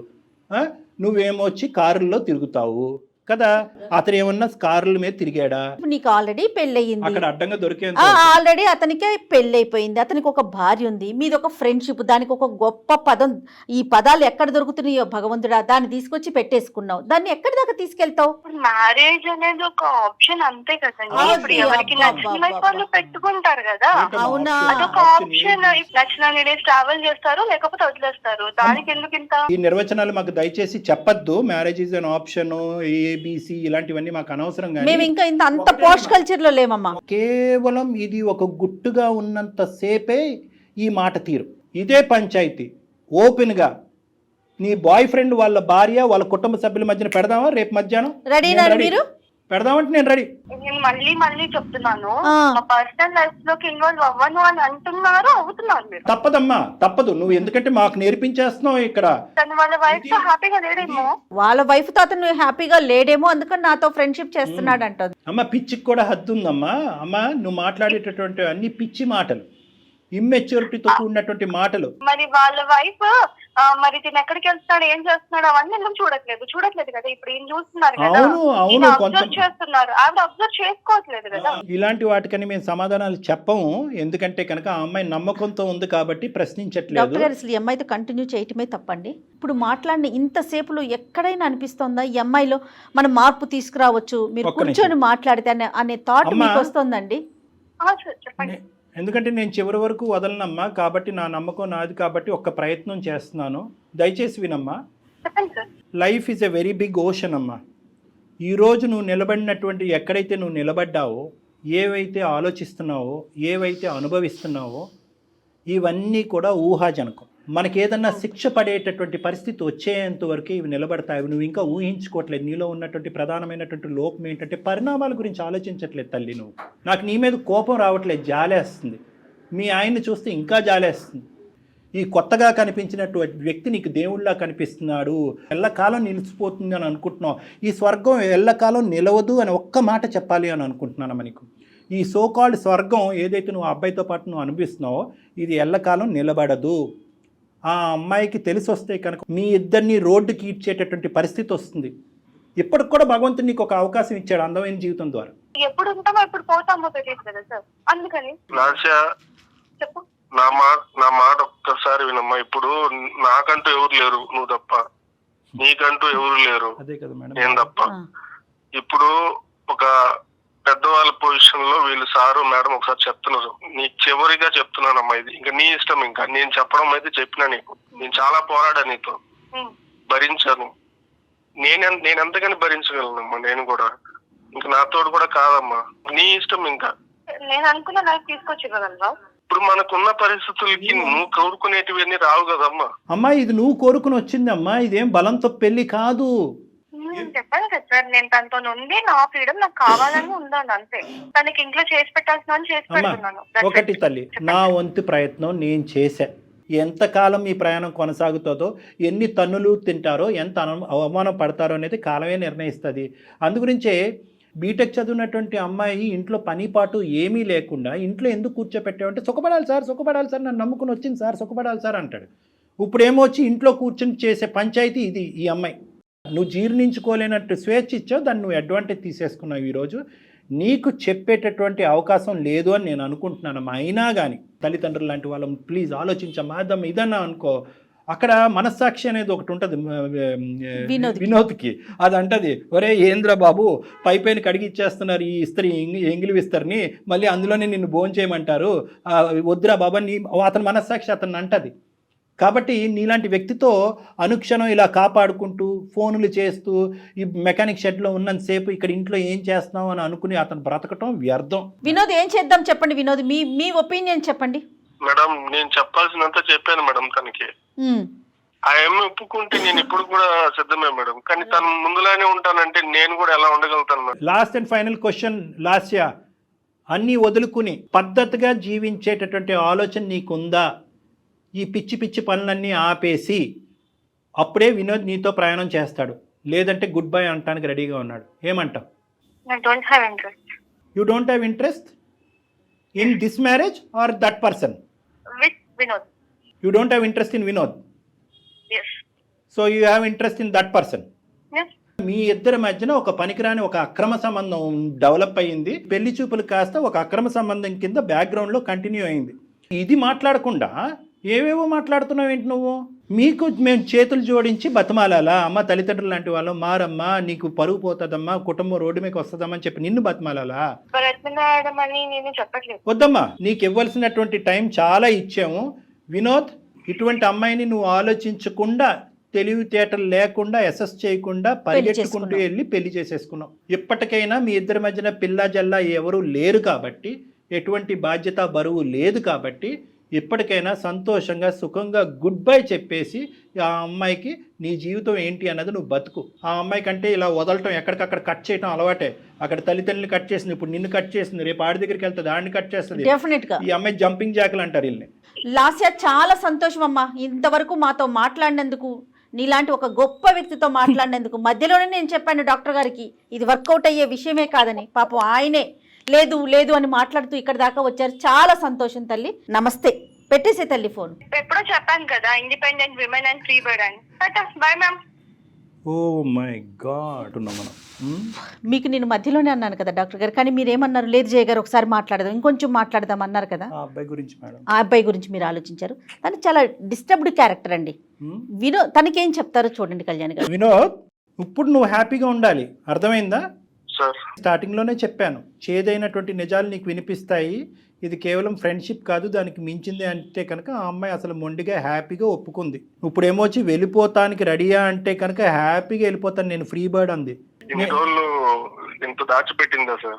నువ్వేమో వచ్చి కారుల్లో తిరుగుతావు కదా, అతను ఏమన్నా కారుల మీద తిరిగాడా? నీకు ఆల్రెడీ పెళ్ళయింది, అక్కడ అడ్డంగా దొరికే ఆల్రెడీ అతనికి పెళ్ళైపోయింది, అతనికి ఒక భార్య ఉంది, మీది ఒక ఫ్రెండ్షిప్, దానికి ఒక గొప్ప పదం, ఈ పదాలు ఎక్కడ దొరుకుతున్నాయో భగవంతుడా, దాన్ని తీసుకొచ్చి పెట్టేసుకున్నావు, దాన్ని ఎక్కడి దాకా తీసుకెళ్తావు? మ్యారేజ్ అనేది ఒక ఆప్షన్ అంతే కదండి. ఇప్పుడు ఎవరికి నచ్చిన వాళ్ళు పెట్టుకుంటారు కదా, అవునా? అదొక ఆప్షన్. నచ్చిన డేస్ ట్రావెల్ చేస్తారు, లేకపోతే వదిలేస్తారు. దానికి ఎందుకు ఇంత? ఈ నిర్వచనాలు మాకు దయచేసి చెప్పద్దు. Marriage is an option, ABC ఇలాంటివన్నీ మాకు అనవసరం. మేము ఇంకా ఇంత అంత పోస్ట్ కల్చర్ లో లేమమ్మా. కేవలం ఇది ఒక గుట్టుగా ఉన్నంత సేపే ఈ మాట తీరు. ఇదే పంచాయతీ ఓపెన్ గా నీ బాయ్ ఫ్రెండ్ వాళ్ళ భార్య వాళ్ళ కుటుంబ సభ్యుల మధ్యన పెడదామా? రేపు మధ్యాహ్నం రెడీనా మీరు? పెడదామంటే నేను రెడీ. నేను మళ్ళీ చెప్తున్నాను, మా పర్సనల్ లైఫ్ లోకి ఇన్వాల్వ్ అవ్వను అని అంటున్నారు, అవుతున్నారు మీరు. తప్పదమ్మా, తప్పదు. నువ్వు ఎందుకంటే మాకు నేర్పించేస్తున్నావు ఇక్కడ. తను వాళ్ళ వైఫ్ తో హ్యాపీగా లేడేమో, వాళ్ళ వైఫ్ తో అతను హ్యాపీగా లేడేమో, అందుకని నాతో ఫ్రెండ్షిప్ చేస్తున్నాడు అంటది. అమ్మ పిచ్చికి కూడా హద్దు ఉందమ్మా. అమ్మ నువ్వు మాట్లాడేటటువంటి అన్ని పిచ్చి మాటలు, ఇమ్మెచ్యూరిటీతో కూడినటువంటి మాటలు. మరి వాళ్ళ వైఫ్ మరి తిని ఎక్కడికి వెళ్తున్నాడు, ఏం చేస్తున్నాడు, అవన్నీ ఎందుకు చూడట్లేదు కదా. ఇప్పుడు ఏం చూస్తున్నారు కదా, అబ్జర్వ్ చేస్తున్నారు, ఆవిడ అబ్జర్వ్ చేసుకోవట్లేదు కదా. ఇలాంటి వాటికని మేము సమాధానాలు చెప్పము, ఎందుకంటే కనుక ఆ అమ్మాయి నమ్మకంతో ఉంది కాబట్టి ప్రశ్నించట్లేదు. డాక్టర్ గారు అసలు ఈ అమ్మాయితో కంటిన్యూ చేయటమే తప్పండి. ఇప్పుడు మాట్లాడిన ఇంతసేపులో ఎక్కడైనా అనిపిస్తోందా ఈ అమ్మాయిలో మనం మార్పు తీసుకురావచ్చు, మీరు కూర్చొని మాట్లాడితే అనే థాట్ మీకు వస్తుందండి? చెప్పండి. ఎందుకంటే నేను చివరి వరకు వదలనమ్మా, కాబట్టి నా నమ్మకం నాది కాబట్టి ఒక్క ప్రయత్నం చేస్తున్నాను, దయచేసి వినమ్మా. Life is a very big ocean అమ్మా. ఈరోజు నువ్వు నిలబడినటువంటి ఎక్కడైతే నువ్వు నిలబడ్డావో, ఏవైతే ఆలోచిస్తున్నావో, ఏవైతే అనుభవిస్తున్నావో, ఇవన్నీ కూడా ఊహాజనకం. మనకి ఏదన్నా శిక్ష పడేటటువంటి పరిస్థితి వచ్చేంత వరకు ఇవి నిలబడతాయి. నువ్వు ఇంకా ఊహించుకోవట్లేదు. నీలో ఉన్నటువంటి ప్రధానమైనటువంటి లోపం ఏంటంటే పరిణామాల గురించి ఆలోచించట్లేదు తల్లి. నువ్వు నాకు నీ మీద కోపం రావట్లేదు, జాలేస్తుంది. మీ ఆయన్ని చూస్తే ఇంకా జాలేస్తుంది. ఈ కొత్తగా కనిపించినటువంటి వ్యక్తి నీకు దేవుళ్ళలా కనిపిస్తున్నాడు, ఎల్లకాలం నిలిచిపోతుంది అని అనుకుంటున్నావు. ఈ స్వర్గం ఎల్లకాలం నిలవదు అని ఒక్క మాట చెప్పాలి అని అనుకుంటున్నాను. మనకు ఈ సోకాల్డ్ స్వర్గం ఏదైతే నువ్వు అబ్బాయితో పాటు నువ్వు అనిపిస్తున్నావో ఇది ఎల్లకాలం నిలబడదు. ఆ అమ్మాయికి తెలిసి వస్తే కనుక మీ ఇద్దరిని రోడ్డుకి ఇచ్చేటటువంటి పరిస్థితి వస్తుంది. ఇప్పటికి కూడా భగవంతుడు నీకు ఒక అవకాశం ఇచ్చాడు అందమైన జీవితం ద్వారా. ఎప్పుడు ఉంటామో ఎప్పుడు పోతామో తెలియదు కదా సార్, అందుకని చెప్పు. నా మాట ఒక్కసారి వినమ్మా. ఇప్పుడు నాకంటూ ఎవరు లేరు, నువ్వు తప్ప. నీకంటూ ఎవరు లేరు, అదే కదా మేడం, నేను తప్ప. ఇప్పుడు ఒక పెద్దవాళ్ళ పొజిషన్ లో వీళ్ళు సారు మేడం ఒకసారి చెప్తున్నారు. నీకు చివరిగా చెప్తున్నానమ్మా, ఇది ఇంకా నీ ఇష్టం. ఇంకా నేను చెప్పడం అయితే చెప్పినా నీకు. నేను చాలా పోరాడా నీతో, భరించాను. నేను ఎంతగాని భరించగలనమ్మా. నేను కూడా ఇంకా నాతోడు కూడా కాదమ్మా, నీ ఇష్టం. ఇంకా నేను అనుకున్న లైఫ్ తీసుకొచ్చి ఇవ్వగలవా? ఇప్పుడు మనకున్న పరిస్థితులకి నువ్వు కోరుకునేటివన్నీ రావు కదమ్మా. అమ్మా ఇది నువ్వు కోరుకుని వచ్చిందమ్మా, ఇదేం బలంతో పెళ్లి కాదు. నేను చెప్పాను కదా సార్, నేను తనతో ఉండి నా ఫ్రీడమ్ నాకు కావాలని ఉండాలి అంతే. తనకి ఇంట్లో చేసి పెట్టాల్సిన చేసి అమ్మా పెడుతున్నాను. That's ఒకటి it. తల్లి, నా వంతు ప్రయత్నం నేను చేశా. ఎంతకాలం ఈ ప్రయాణం కొనసాగుతుందో, ఎన్ని తన్నులు తింటారో, ఎంత అవమానం పడతారో అనేది కాలమే నిర్ణయిస్తుంది. అందుగురించే బీటెక్ చదివినటువంటి అమ్మాయి ఇంట్లో పనిపాటు ఏమీ లేకుండా ఇంట్లో ఎందుకు కూర్చోపెట్టావంటే సుఖపడాలి సార్, సుఖపడాలి సార్, నన్ను నమ్ముకుని వచ్చింది సార్, సుఖపడాలి సార్ అంటాడు. ఇప్పుడేమో వచ్చి ఇంట్లో కూర్చొని చేసే పంచాయతీ ఇది. ఈ అమ్మాయి నువ్వు జీర్ణించుకోలేనట్టు స్వేచ్ఛ ఇచ్చావు, దాన్ని నువ్వు అడ్వాంటేజ్ తీసేసుకున్నావు. ఈరోజు నీకు చెప్పేటటువంటి అవకాశం లేదు అని నేను అనుకుంటున్నాను. అయినా కానీ తల్లిదండ్రులు లాంటి వాళ్ళం ప్లీజ్ ఆలోచించమ్మా. ఇదన్నా అనుకో, అక్కడ మనస్సాక్షి అనేది ఒకటి ఉంటుంది వినోద్కి. అది అంటది, ఒరే ఏంద్ర బాబు పైపైన కడిగి ఇచ్చేస్తున్నారు ఈ ఇస్త్రీ, ఎంగిలి విస్తరిని, మళ్ళీ అందులోనే నిన్ను భోజనం చేయమంటారు, వద్దురా బాబా నీ. అతని మనస్సాక్షి అతన్ని అంటది. కాబట్టి నీలాంటి వ్యక్తితో అనుక్షణం ఇలా కాపాడుకుంటూ ఫోన్లు చేస్తూ ఈ మెకానిక్ షెడ్లో ఉన్నంతసేపు ఇక్కడ ఇంట్లో ఏం చేస్తున్నావు అని అనుకుని అతను బ్రతకటం వ్యర్థం. వినోద్ ఏం చేద్దాం చెప్పండి వినోద్, మీ ఒపీనియన్ చెప్పండి. మేడం నేను చెప్పాల్సినంత చెప్పాను మేడం తనకి. ఆ అమ్మాయి ఒప్పుకుంటే నేను ఇప్పుడు కూడా సిద్ధమే మేడం, కానీ తను ముందులానే ఉంటానంటే నేను కూడా ఎలా ఉండగలుగుతాను madam? Last and final question Lasya, అన్నీ వదులుకుని పద్ధతిగా జీవించేటటువంటి ఆలోచన నీకుందా? ఈ పిచ్చి పిచ్చి పనులన్నీ ఆపేసి అప్పుడే వినోద్ నీతో ప్రయాణం చేస్తాడు, లేదంటే గుడ్ బై అనటానికి రెడీగా ఉన్నాడు. ఏమంటావు? I don't have interest. You don't have interest in this marriage or that person? With Vinod. You don't have interest in Vinod, Yes. So you have interest in that person. Yes. మీ ఇద్దరి మధ్యన ఒక పనికిరాని ఒక అక్రమ సంబంధం డెవలప్ అయ్యింది. పెళ్లి చూపులు కాస్త ఒక అక్రమ సంబంధం కింద బ్యాక్గ్రౌండ్లో కంటిన్యూ అయింది. ఇది మాట్లాడకుండా ఏవేవో మాట్లాడుతున్నావు ఏంటి నువ్వు? మీకు మేము చేతులు జోడించి బతిమాలాలా? అమ్మ తల్లిదండ్రులు లాంటి వాళ్ళు మారమ్మా, నీకు పరువు పోతుందమ్మా, కుటుంబం రోడ్డు మీకు వస్తుందమ్మా అని చెప్పి నిన్ను బతిమాలాలా? బ్రతిమలాడమని నేను చెప్పట్లేదు. వద్దమ్మా, నీకు ఇవ్వాల్సినటువంటి టైం చాలా ఇచ్చాము. వినోద్, ఇటువంటి అమ్మాయిని నువ్వు ఆలోచించకుండా, తెలివితేటలు లేకుండా, అసెస్ చేయకుండా పరిగెట్టుకుంటూ వెళ్ళి పెళ్లి చేసేసుకున్నావు. ఇప్పటికైనా మీ ఇద్దరి మధ్యన పిల్ల జల్లా ఎవరు లేరు కాబట్టి, ఎటువంటి బాధ్యత బరువు లేదు కాబట్టి ఇప్పటికైనా సంతోషంగా సుఖంగా గుడ్ బై చెప్పేసి ఆ అమ్మాయికి నీ జీవితం ఏంటి అన్నది నువ్వు బతుకు. ఆ అమ్మాయి కంటే ఇలా వదలటం, ఎక్కడికక్కడ కట్ చేయటం అలవాటే. అక్కడ తల్లిదండ్రులు కట్ చేసింది, ఇప్పుడు నిన్ను కట్ చేసింది, రేపు ఆడి దగ్గరికి వెళ్తుంది, ఆడిని కట్ చేస్తుంది. డెఫినెట్గా ఈ అమ్మాయి జంపింగ్ జాకులు అంటారు వీళ్ళని. లాస్య చాలా సంతోషం అమ్మా, ఇంతవరకు మాతో మాట్లాడినందుకు, నీలాంటి ఒక గొప్ప వ్యక్తితో మాట్లాడినందుకు. మధ్యలోనే నేను చెప్పాను డాక్టర్ గారికి ఇది వర్కౌట్ అయ్యే విషయమే కాదని. పాపం ఆయనే లేదు లేదు అని మాట్లాడుతూ ఇక్కడ దాకా వచ్చారు. చాలా సంతోషం తల్లి. నమస్తే. పెట్టేసే తల్లి ఫోన్. ఎప్పుడో చెప్పాను కదా, independent women and free bird అని. Bye ma'am. Oh my God. మనం మీకు నేను మధ్యలోనే అన్నాను కదా డాక్టర్ గారు, కానీ మీరేమన్నారు? లేదు జయ గారు ఒకసారి మాట్లాడదాం, ఇంకొంచెం మాట్లాడదాం అన్నారు కదా. ఆ అబ్బాయి గురించి మేడం, ఆ అబ్బాయి గురించి మీరు ఆలోచించారు. తను చాలా డిస్టర్బ్డ్ క్యారెక్టర్ అండి. వినోద్ తనకేం చెప్తారో చూడండి కళ్యాణ్ గారు. వినోద్, ఇప్పుడు నువ్వు హ్యాపీగా ఉండాలి, అర్థమైందా? సార్ స్టార్టింగ్లోనే చెప్పాను, చేదైనటువంటి నిజాలు నీకు వినిపిస్తాయి. ఇది కేవలం ఫ్రెండ్షిప్ కాదు, దానికి మించింది అంటే కనుక ఆ అమ్మాయి అసలు మొండిగా హ్యాపీగా ఒప్పుకుంది. ఇప్పుడు ఏమొచ్చి వెళ్ళిపోతానికి రెడీయా అంటే కనుక హ్యాపీగా వెళ్ళిపోతాను నేను, ఫ్రీ బర్డ్ అంది. ఇన్ని రోజులు ఇంత దాచిపెట్టిందా సార్?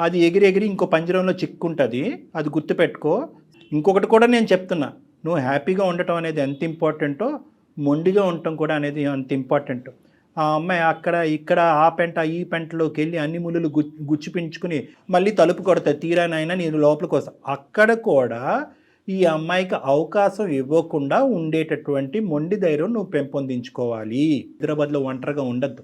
అది ఎగిరి ఎగిరి ఇంకో పంజరంలో చిక్కుంటుంది, అది గుర్తుపెట్టుకో. ఇంకొకటి కూడా నేను చెప్తున్నా, నువ్వు హ్యాపీగా ఉండటం అనేది ఎంత ఇంపార్టెంటో, మొండిగా ఉండటం కూడా అనేది అంత ఇంపార్టెంట్. ఆ అమ్మాయి అక్కడ ఇక్కడ ఆ పెంట ఈ పెంటలోకి వెళ్ళి అన్ని ముళ్ళు గుచ్చిపించుకుని మళ్ళీ తలుపు కొడతాయి, తీరానైనా నేను లోపలికి వస్తా. అక్కడ కూడా ఈ అమ్మాయికి అవకాశం ఇవ్వకుండా ఉండేటటువంటి మొండి ధైర్యం నువ్వు పెంపొందించుకోవాలి. హైదరాబాద్లో ఒంటరిగా ఉండద్దు.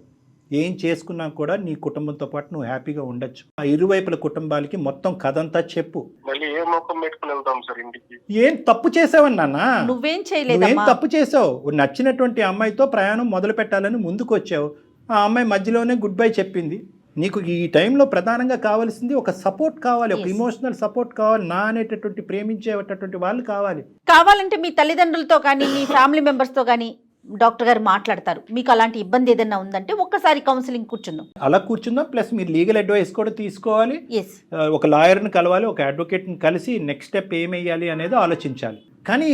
ఏం చేసుకున్నా కూడా నీ కుటుంబంతో పాటు నువ్వు హ్యాపీగా ఉండొచ్చు. ఆ ఇరువైపుల కుటుంబాలకి మొత్తం కథంతా చెప్పు. మళ్ళీ ఏ ముఖం పెట్టుకుని వెళ్తాం సార్ ఇంటికి? ఏం తప్పు చేసావని నాన్న? నువ్వేం చేయలేదు. నువ్వేం తప్పు చేసావు? నచ్చినటువంటి అమ్మాయితో ప్రయాణం మొదలు పెట్టాలని ముందుకు వచ్చావు. ఆ అమ్మాయి మధ్యలోనే గుడ్ బై చెప్పింది. నీకు ఈ టైంలో ప్రధానంగా కావాల్సింది ఒక సపోర్ట్ కావాలి, ఒక ఇమోషనల్ సపోర్ట్ కావాలి. నా అనేటటువంటి ప్రేమించేటటువంటి వాళ్ళు కావాలి. కావాలంటే మీ తల్లిదండ్రులతో కానీ మీ ఫ్యామిలీ మెంబర్స్తో కానీ డాక్టర్ గారు మాట్లాడతారు. మీకు అలాంటి ఇబ్బంది ఏదైనా ఉందంటే ఒక్కసారి కౌన్సిలింగ్ కూర్చుందాం. అలా కూర్చుందాం. ప్లస్ మీరు లీగల్ అడ్వైస్ కూడా తీసుకోవాలి. ఎస్, ఒక లాయర్ని కలవాలి, ఒక అడ్వకేట్ని కలిసి నెక్స్ట్ స్టెప్ ఏమేయాలి అనేది ఆలోచించాలి. కానీ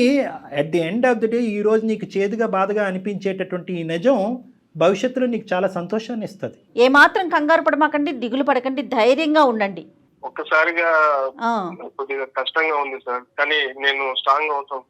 at the end of the day ఈరోజు నీకు చేదుగా బాధగా అనిపించేటటువంటి ఈ నిజం భవిష్యత్తులో నీకు చాలా సంతోషాన్ని ఇస్తుంది. ఏమాత్రం కంగారు పడమాకండి, దిగులు పడకండి, ధైర్యంగా ఉండండి. ఒక్కసారిగా ఆ, కొద్దిగా కష్టంగా ఉంది సార్, కానీ నేను స్ట్రాంగ్ అవుతాం.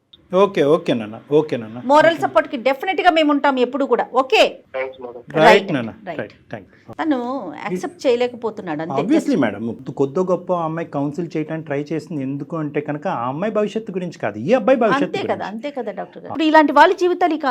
ఓకే నాన్న మోరల్ సపోర్ట్ కి డెఫినెట్ గా మేము ఉంటాం ఎప్పుడు కూడా. Okay, thanks madam. రైట్ నాన్న right. Right thank you. తను యాక్సెప్ట్ చేయలేకపోతున్నాడు అంతే. ఆబ్వియస్లీ మేడం, కొద్ది గొప్ప ఆ అమ్మాయి కౌన్సిల్ చేయడానికి ట్రై చేసింది ఎందుకు అంటే కనుక ఆ అమ్మాయి భవిష్యత్తు గురించి కాదు, ఈ అబ్బాయి భవిష్యత్తు అంతే కదా డాక్టర్ గారు. ఇప్పుడు ఇలాంటి వాళ్ళ జీవితాలు ఇక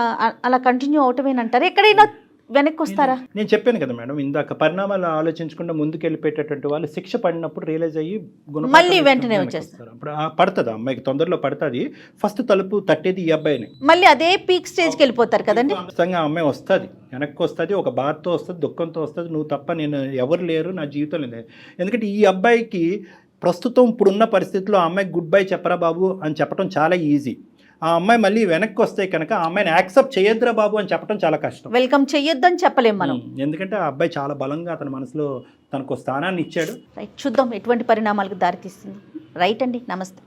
అలా కంటిన్యూ అవటమేనంటారు, ఎక్కడైనా వెనక్కి వస్తారా? నేను చెప్పాను కదా మేడం ఇందాక, పరిణామాలు ఆలోచించకుండా ముందుకు వెళ్ళిపోయేటటువంటి వాళ్ళు శిక్ష పడినప్పుడు రియలైజ్ అయ్యి గుణపాఠం మళ్ళీ వెంటనే నేర్చుకుని వచ్చేస్తారు. అప్పుడు పడుతుంది అమ్మాయికి, తొందరలో పడుతుంది. ఫస్ట్ తలుపు తట్టేది ఈ అబ్బాయిని. మళ్ళీ అదే పీక్ స్టేజ్కి వెళ్ళిపోతారు కదండి. ఖచ్చితంగా ఆ అమ్మాయి వస్తుంది, వెనక్కి వస్తుంది, ఒక బాధతో వస్తుంది, దుఃఖంతో వస్తుంది. నువ్వు తప్ప నేను ఎవరు లేరు నా జీవితంలో లేదు. ఎందుకంటే ఈ అబ్బాయికి ప్రస్తుతం ఇప్పుడున్న పరిస్థితుల్లో ఆ అమ్మాయికి గుడ్ బై చెప్పరా బాబు అని చెప్పడం చాలా ఈజీ. ఆ అమ్మాయి మళ్ళీ వెనక్కి వస్తే కనుక ఆ అమ్మాయిని యాక్సెప్ట్ చేయొద్దురా బాబు అని చెప్పడం చాలా కష్టం. వెల్కమ్ చెయ్యొద్దని చెప్పలేం మనం. ఎందుకంటే ఆ అబ్బాయి చాలా బలంగా అతని మనసులో తనకు స్థానాన్ని ఇచ్చాడు. రైట్, చూద్దాం ఎటువంటి పరిణామాలకు దారితీస్తుంది. రైట్ అండి, నమస్తే.